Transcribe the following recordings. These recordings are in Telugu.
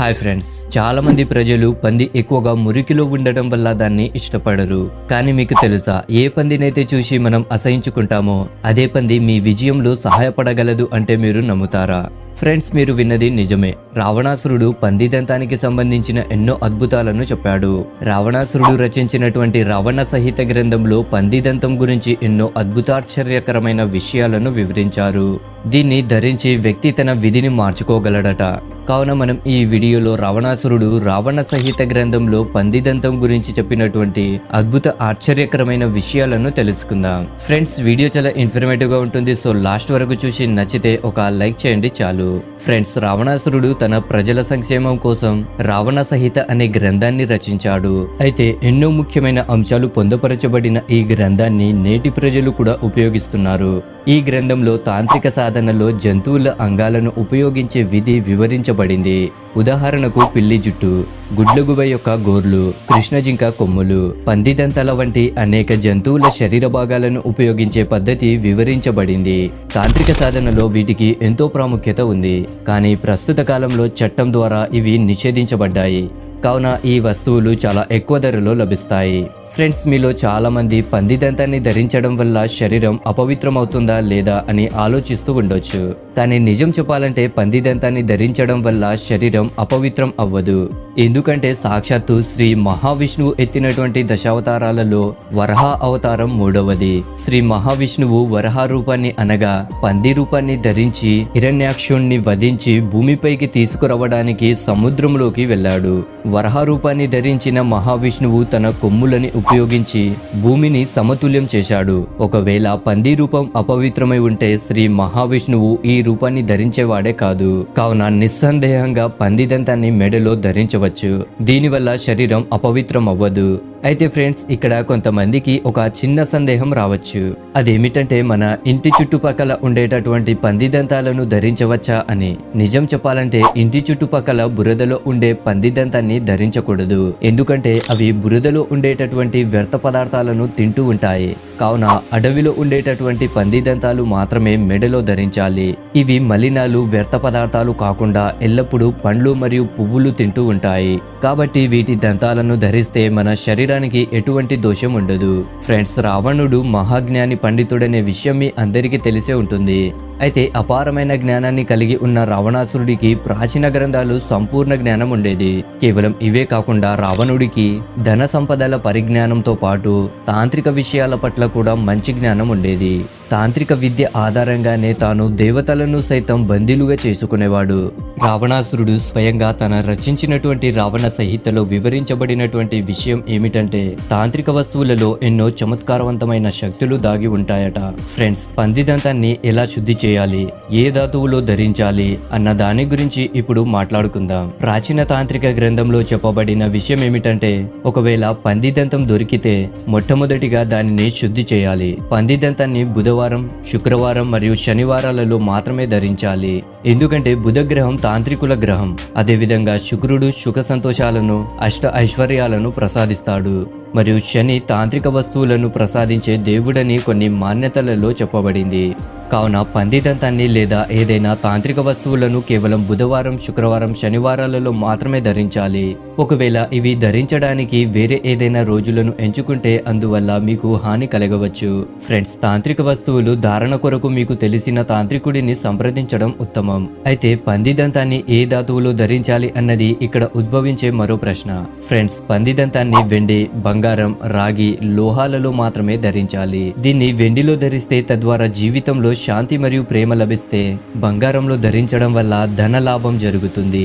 హాయ్ ఫ్రెండ్స్, చాలా మంది ప్రజలు పంది ఎక్కువగా మురికిలో ఉండడం వల్ల దాన్ని ఇష్టపడరు. కానీ మీకు తెలుసా, ఏ పందినైతే చూసి మనం అసహించుకుంటామో అదే పంది మీ విజయంలో సహాయపడగలదు అంటే మీరు నమ్ముతారా? ఫ్రెండ్స్, మీరు విన్నది నిజమే. రావణాసురుడు పంది దంతానికి సంబంధించిన ఎన్నో అద్భుతాలను చెప్పాడు. రావణాసురుడు రచించినటువంటి రావణ సహిత గ్రంథంలో పంది దంతం గురించి ఎన్నో అద్భుతాశ్చర్యకరమైన విషయాలను వివరించారు. దీన్ని ధరించి వ్యక్తి తన విధిని మార్చుకోగలడట. కావున మనం ఈ వీడియోలో రావణాసురుడు రావణ సహిత గ్రంథంలో పంది దంతం గురించి చెప్పినటువంటి అద్భుత ఆశ్చర్యకరమైన విషయాలను తెలుసుకుందాం. ఫ్రెండ్స్, వీడియో చాలా ఇన్ఫర్మేటివ్ గా ఉంటుంది. సో లాస్ట్ వరకు చూసి నచ్చితే ఒక లైక్ చేయండి చాలు. ఫ్రెండ్స్, రావణాసురుడు తన ప్రజల సంక్షేమం కోసం రావణ సహిత అనే గ్రంథాన్ని రచించాడు. అయితే ఎన్నో ముఖ్యమైన అంశాలు పొందుపరచబడిన ఈ గ్రంథాన్ని నేటి ప్రజలు కూడా ఉపయోగిస్తున్నారు. ఈ గ్రంథంలో తాంత్రిక సాధనలో జంతువుల అంగాలను ఉపయోగించే విధి వివరించబడింది. ఉదాహరణకు పిల్లి జుట్టు, గుడ్లగుబ యొక్క గోర్లు, కృష్ణజింక కొమ్ములు, పందిదంతాల వంటి అనేక జంతువుల శరీర భాగాలను ఉపయోగించే పద్ధతి వివరించబడింది. తాంత్రిక సాధనలో వీటికి ఎంతో ప్రాముఖ్యత ఉంది. కానీ ప్రస్తుత కాలంలో చట్టం ద్వారా ఇవి నిషేధించబడ్డాయి. కావున ఈ వస్తువులు చాలా ఎక్కువ ధరలో లభిస్తాయి. ఫ్రెండ్స్, మీలో చాలా మంది పంది దంతాన్ని ధరించడం వల్ల శరీరం అపవిత్రమవుతుందా లేదా అని ఆలోచిస్తూ ఉండొచ్చు. కానీ నిజం చెప్పాలంటే పంది దంతాన్ని ధరించడం వల్ల శరీరం అపవిత్రం అవ్వదు. ఎందుకంటే సాక్షాత్తు శ్రీ మహావిష్ణువు ఎత్తినటువంటి దశావతారాలలో వరహ అవతారం మూడవది. శ్రీ మహావిష్ణువు వరహ రూపాన్ని అనగా పంది రూపాన్ని ధరించి హిరణ్యాక్షుణ్ణి వధించి భూమిపైకి తీసుకురావడానికి సముద్రంలోకి వెళ్ళాడు. వరహ రూపాన్ని ధరించిన మహావిష్ణువు తన కొమ్ములని ఉపయోగించి భూమిని సమతుల్యం చేశాడు. ఒకవేళ పంది రూపం అపవిత్రమై ఉంటే శ్రీ మహావిష్ణువు ఈ రూపాన్ని ధరించేవాడే కాదు. కావున నిస్సందేహంగా పంది దంతాన్ని మెడలో ధరించవచ్చు. దీనివల్ల శరీరం అపవిత్రం అవ్వదు. అయితే ఫ్రెండ్స్, ఇక్కడ కొంతమందికి ఒక చిన్న సందేహం రావచ్చు. అదేమిటంటే మన ఇంటి చుట్టుపక్కల ఉండేటటువంటి పంది దంతాలను ధరించవచ్చా అని. నిజం చెప్పాలంటే ఇంటి చుట్టుపక్కల బురదలో ఉండే పంది దంతాన్ని ధరించకూడదు. ఎందుకంటే అవి బురదలో ఉండేటటువంటి వ్యర్థ పదార్థాలను తింటూ ఉంటాయి. కావున అడవిలో ఉండేటటువంటి పంది దంతాలు మాత్రమే మెడలో ధరించాలి. ఇవి మలినాలు, వ్యర్థ పదార్థాలు కాకుండా ఎల్లప్పుడూ పండ్లు మరియు పువ్వులు తింటూ ఉంటాయి. కాబట్టి వీటి దంతాలను ధరిస్తే మన శరీరానికి ఎటువంటి దోషం ఉండదు. ఫ్రెండ్స్, రావణుడు మహాజ్ఞాని పండితుడనే విషయం మీ అందరికీ తెలిసే ఉంటుంది. అయితే అపారమైన జ్ఞానాన్ని కలిగి ఉన్న రావణాసురుడికి ప్రాచీన గ్రంథాలు సంపూర్ణ జ్ఞానం ఉండేది. కేవలం ఇవే కాకుండా రావణుడికి ధన సంపదల పరిజ్ఞానంతో పాటు తాంత్రిక విషయాల పట్ల కూడా మంచి జ్ఞానం ఉండేది. తాంత్రిక విద్య ఆధారంగానే తాను దేవతలను సైతం బందీలుగా చేసుకునేవాడు. రావణాసురుడు స్వయంగా తన రచించినటువంటి రావణ సంహితలో వివరించబడినటువంటి విషయం ఏమిటంటే తాంత్రిక వస్తువులలో ఎన్నో చమత్కారవంతమైన శక్తులు దాగి ఉంటాయట. ఫ్రెండ్స్, పంది దంతాన్ని ఎలా శుద్ధి చేయాలి, ఏ ధాతువులో ధరించాలి అన్న దాని గురించి ఇప్పుడు మాట్లాడుకుందాం. ప్రాచీన తాంత్రిక గ్రంథంలో చెప్పబడిన విషయం ఏమిటంటే ఒకవేళ పంది దంతం దొరికితే మొట్టమొదటిగా దానిని శుద్ధి చేయాలి. పంది దంతాన్ని బుధవారం, శుక్రవారం మరియు శనివారాలలో మాత్రమే ధరించాలి. ఎందుకంటే బుధగ్రహం తాంత్రికుల గ్రహం. అదేవిధంగా శుక్రుడు సుఖ సంతోషాలను, అష్ట ఐశ్వర్యాలను ప్రసాదిస్తాడు. మరియు శని తాంత్రిక వస్తువులను ప్రసాదించే దేవుడని కొన్ని మాన్యతలలో చెప్పబడింది. కావున పంది దంతాన్ని లేదా ఏదైనా తాంత్రిక వస్తువులను కేవలం బుధవారం, శుక్రవారం, శనివారాలలో మాత్రమే ధరించాలి. ఒకవేళ ఇవి ధరించడానికి వేరే ఏదైనా రోజులను ఎంచుకుంటే అందువల్ల మీకు హాని కలగవచ్చు. ఫ్రెండ్స్, తాంత్రిక వస్తువులు ధారణ కొరకు మీకు తెలిసిన తాంత్రికుడిని సంప్రదించడం ఉత్తమం. అయితే పంది దంతాన్ని ఏ ధాతువులో ధరించాలి అన్నది ఇక్కడ ఉద్భవించే మరో ప్రశ్న. ఫ్రెండ్స్, పంది దంతాన్ని వెండి, బంగారం, రాగి, లోహాలలో మాత్రమే ధరించాలి. దీన్ని వెండిలో ధరిస్తే తద్వారా జీవితంలో శాంతి మరియు ప్రేమ లభిస్తే, బంగారంలో ధరించడం వల్ల ధన లాభం జరుగుతుంది.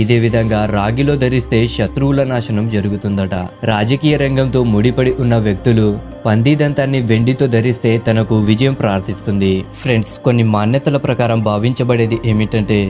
ఇదే విధంగా రాగిలో ధరిస్తే శత్రువుల నాశనం జరుగుతుందట. రాజకీయ రంగంతో ముడిపడి ఉన్న వ్యక్తులు పంది దంతాన్ని వెండితో ధరిస్తే తనకు విజయం ప్రార్థిస్తుంది. ఫ్రెండ్స్, కొన్ని మాన్యతల ప్రకారం భావించబడేది ఏమిటంటే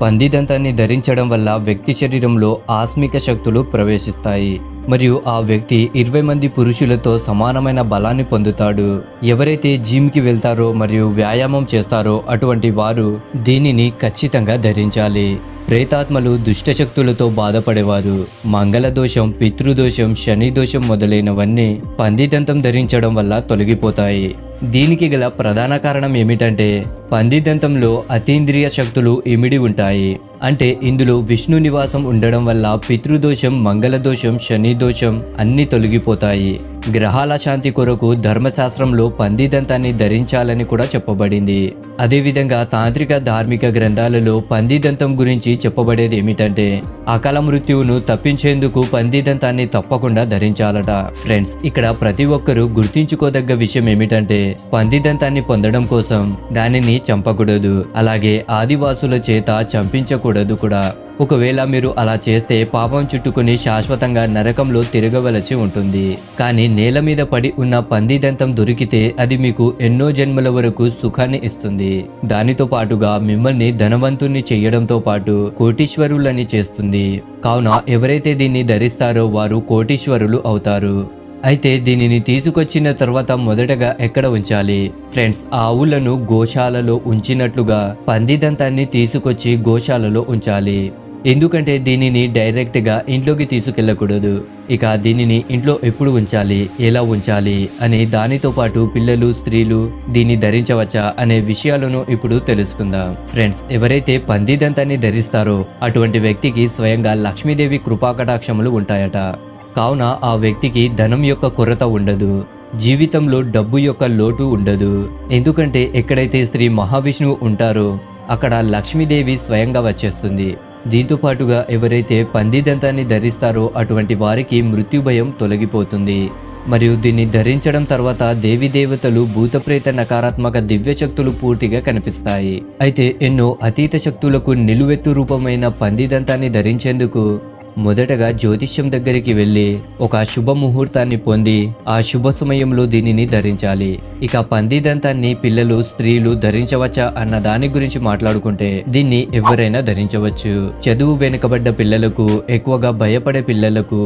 పంది దంతాన్ని ధరించడం వల్ల వ్యక్తి శరీరంలో ఆస్మిక శక్తులు ప్రవేశిస్తాయి మరియు ఆ వ్యక్తి 20 మంది పురుషులతో సమానమైన బలాన్ని పొందుతాడు. ఎవరైతే జిమ్కి వెళ్తారో మరియు వ్యాయామం చేస్తారో అటువంటి వారు దీనిని ఖచ్చితంగా ధరించాలి. ప్రేతాత్మలు దుష్టశక్తులతో బాధపడేవారు. మంగళదోషం, పితృదోషం, శని దోషం మొదలైనవన్నీ పందిదంతం ధరించడం వల్ల తొలగిపోతాయి. దీనికి గల ప్రధాన కారణం ఏమిటంటే పందిదంతంలో అతీంద్రియ శక్తులు ఇమిడి ఉంటాయి. అంటే ఇందులో విష్ణు నివాసం ఉండడం వల్ల పితృదోషం, మంగళదోషం, శని దోషం అన్ని తొలగిపోతాయి. గ్రహాల శాంతి కొరకు ధర్మశాస్త్రంలో పందిదంతాన్ని ధరించాలని కూడా చెప్పబడింది. అదేవిధంగా తాంత్రిక ధార్మిక గ్రంథాలలో పందిదంతం గురించి చెప్పబడేది ఏమిటంటే అకాల మృత్యువును తప్పించేందుకు పందిదంతాన్ని తప్పకుండా ధరించాలట. ఫ్రెండ్స్, ఇక్కడ ప్రతి ఒక్కరూ గుర్తించుకోదగ్గ విషయం ఏమిటంటే పందిదంతాన్ని పొందడం కోసం దానిని చంపకూడదు, అలాగే ఆదివాసుల చేత చంపించకూడదు కూడా. ఒకవేళ మీరు అలా చేస్తే పాపం చుట్టుకుని శాశ్వతంగా నరకంలో తిరగవలసి ఉంటుంది. కానీ నేల మీద పడి ఉన్న పందిదంతం దొరికితే అది మీకు ఎన్నో జన్మల వరకు సుఖాన్ని ఇస్తుంది. దానితో పాటుగా మిమ్మల్ని ధనవంతుణ్ణి చేయడంతో పాటు కోటీశ్వరులని చేస్తుంది. కావున ఎవరైతే దీన్ని ధరిస్తారో వారు కోటీశ్వరులు అవుతారు. అయితే దీనిని తీసుకొచ్చిన తర్వాత మొదటగా ఎక్కడ ఉంచాలి? ఫ్రెండ్స్, ఆవులను గోశాలలో ఉంచినట్లుగా పందిదంతాన్ని తీసుకొచ్చి గోశాలలో ఉంచాలి. ఎందుకంటే దీనిని డైరెక్ట్గా ఇంట్లోకి తీసుకెళ్ళకూడదు. ఇక దీనిని ఇంట్లో ఎప్పుడు ఉంచాలి, ఎలా ఉంచాలి అని దానితో పాటు పిల్లలు, స్త్రీలు దీన్ని ధరించవచ్చా అనే విషయాలను ఇప్పుడు తెలుసుకుందాం. ఫ్రెండ్స్, ఎవరైతే పందిదంతాన్ని ధరిస్తారో అటువంటి వ్యక్తికి స్వయంగా లక్ష్మీదేవి కృపాకటాక్షములు ఉంటాయట. కావున ఆ వ్యక్తికి ధనం యొక్క కొరత ఉండదు, జీవితంలో డబ్బు యొక్క లోటు ఉండదు. ఎందుకంటే ఎక్కడైతే శ్రీ మహావిష్ణువు ఉంటారో అక్కడ లక్ష్మీదేవి స్వయంగా వచ్చేస్తుంది. దీంతో పాటుగా ఎవరైతే పందిదంతాన్ని ధరిస్తారో అటువంటి వారికి మృత్యు భయం తొలగిపోతుంది. మరియు దీన్ని ధరించడం తర్వాత దేవీ దేవతలు, భూతప్రేత నకారాత్మక దివ్య శక్తులు పూర్తిగా కనిపిస్తాయి. అయితే ఎన్నో అతీత శక్తులకు నిలువెత్తు రూపమైన పందిదంతాన్ని ధరించేందుకు మొదటగా జ్యోతిష్యం దగ్గరికి వెళ్ళి ఒక శుభ ముహూర్తాన్ని పొంది ఆ శుభ సమయంలో దీనిని ధరించాలి. ఇక పందిదంతాన్ని పిల్లలు, స్త్రీలు ధరించవచ్చా అన్న దాని గురించి మాట్లాడుకుంటే దీన్ని ఎవరైనా ధరించవచ్చు. చదువు వెనుకబడ్డ పిల్లలకు, ఎక్కువగా భయపడే పిల్లలకు,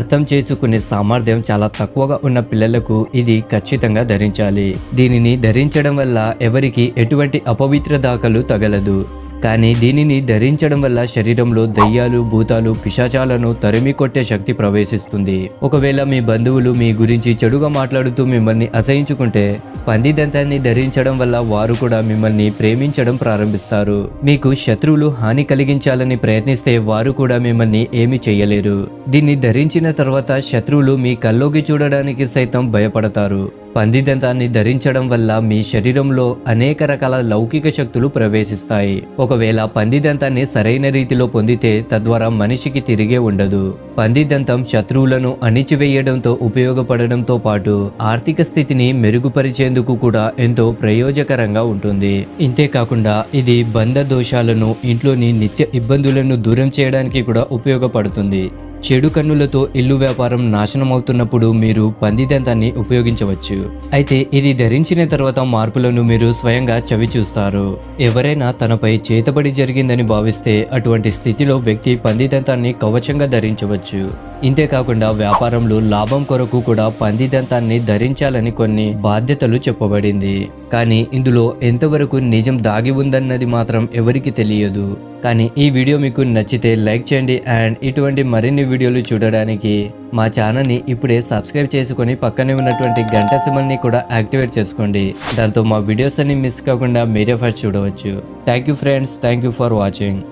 అర్థం చేసుకునే సామర్థ్యం చాలా తక్కువగా ఉన్న పిల్లలకు ఇది ఖచ్చితంగా ధరించాలి. దీనిని ధరించడం వల్ల ఎవరికి ఎటువంటి అపవిత్ర దాఖలు తగలదు. కానీ దీనిని ధరించడం వల్ల శరీరంలో దయ్యాలు, భూతాలు, పిశాచాలను తరిమి కొట్టే శక్తి ప్రవేశిస్తుంది. ఒకవేళ మీ బంధువులు మీ గురించి చెడుగా మాట్లాడుతూ మిమ్మల్ని అసహించుకుంటే పందిదంతాన్ని ధరించడం వల్ల వారు కూడా మిమ్మల్ని ప్రేమించడం ప్రారంభిస్తారు. మీకు శత్రువులు హాని కలిగించాలని ప్రయత్నిస్తే వారు కూడా మిమ్మల్ని ఏమీ చేయలేరు. దీన్ని ధరించిన తర్వాత శత్రువులు మీ కల్లోకి చూడడానికి సైతం భయపడతారు. పందిదంతాన్ని ధరించడం వల్ల మీ శరీరంలో అనేక రకాల లౌకిక శక్తులు ప్రవేశిస్తాయి. ఒకవేళ పందిదంతాన్ని సరైన రీతిలో పొందితే తద్వారా మనిషికి తిరిగే ఉండదు. పందిదంతం శత్రువులను అణిచివేయడంతో ఉపయోగపడడంతో పాటు ఆర్థిక స్థితిని మెరుగుపరిచేందుకు కూడా ఎంతో ప్రయోజకరంగా ఉంటుంది. ఇంతేకాకుండా ఇది బంధ దోషాలను, ఇంట్లోని నిత్య ఇబ్బందులను దూరం చేయడానికి కూడా ఉపయోగపడుతుంది. చెడు కన్నులతో ఇల్లు వ్యాపారం నాశనం అవుతున్నప్పుడు మీరు పందిదంతాన్ని ఉపయోగించవచ్చు. అయితే ఇది ధరించిన తర్వాత మార్పులను మీరు స్వయంగా చవి చూస్తారు. ఎవరైనా తనపై చేతబడి జరిగిందని భావిస్తే అటువంటి స్థితిలో వ్యక్తి పందిదంతాన్ని కవచంగా ధరించవచ్చు. ఇంతేకాకుండా వ్యాపారంలో లాభం కొరకు కూడా పందిదంతాన్ని ధరించాలని కొన్ని బాధ్యతలు చెప్పబడింది. కానీ ఇందులో ఎంతవరకు నిజం దాగి ఉందన్నది మాత్రం ఎవరికి తెలియదు. కానీ ఈ వీడియో మీకు నచ్చితే లైక్ చేయండి అండ్ ఇటువంటి మరిన్ని వీడియోలు చూడడానికి మా ఛానల్ని ఇప్పుడే సబ్స్క్రైబ్ చేసుకొని పక్కనే ఉన్నటువంటి గంట సింబల్ని కూడా యాక్టివేట్ చేసుకోండి. దాంతో మా వీడియోస్ అన్ని మిస్ కాకుండా మీరే ఫస్ట్ చూడవచ్చు. Thank you friends, thank you for watching.